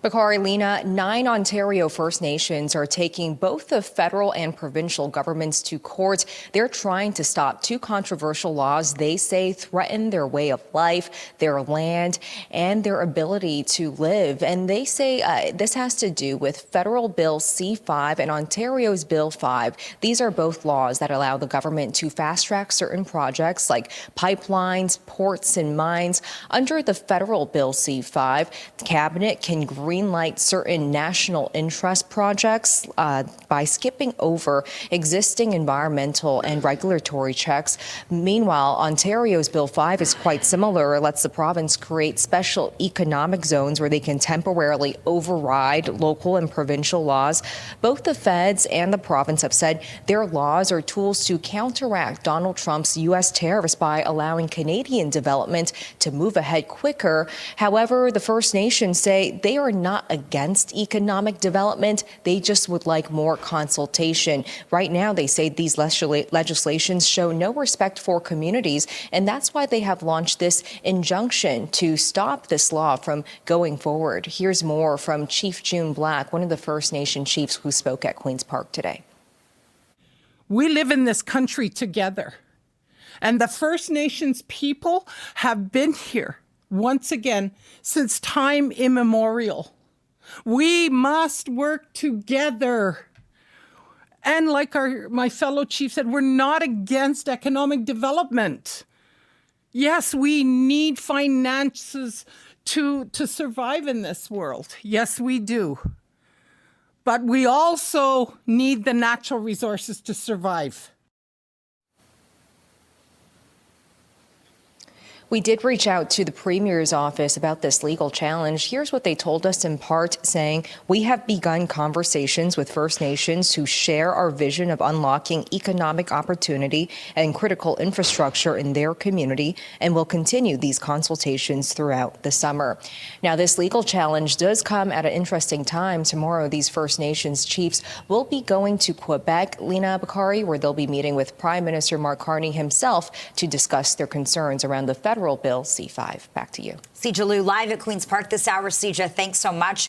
Bakari, Lena, 9 Ontario First Nations are taking both the federal and provincial governments to court. They're trying to stop 2 controversial laws they say threaten their way of life, their land, and their ability to live. And they say this has to do with federal Bill C-5 and Ontario's Bill 5. These are both laws that allow the government to fast-track certain projects like pipelines, ports, and mines. Under the federal Bill C-5, the cabinet can greenlight certain national interest projects by skipping over existing environmental and regulatory checks. Meanwhile, Ontario's Bill 5 is quite similar. It lets the province create special economic zones where they can temporarily override local and provincial laws. Both the feds and the province have said their laws are tools to counteract Donald Trump's U.S. tariffs by allowing Canadian development to move ahead quicker. However, the First Nations say they are not against economic development. They just would like more consultation. Right now, they say these legislations show no respect for communities, and that's why they have launched this injunction to stop this law from going forward. Here's more from Chief June Black, one of the First Nation chiefs who spoke at Queen's Park today. We live in this country together, and the First Nations people have been here once again since time immemorial. We must work together. And like my fellow chief said, we're not against economic development. Yes, we need finances to survive in this world. Yes, we do. But we also need the natural resources to survive. We did reach out to the Premier's office about this legal challenge. Here's what they told us in part, saying, "We have begun conversations with First Nations who share our vision of unlocking economic opportunity and critical infrastructure in their community, and will continue these consultations throughout the summer." Now, this legal challenge does come at an interesting time. Tomorrow, these First Nations chiefs will be going to Quebec, Lena, Bakari, where they'll be meeting with Prime Minister Mark Carney himself to discuss their concerns around the federal Bill C-5. Back to you. Sijia Liu live at Queen's Park this hour. Sijia, thanks so much.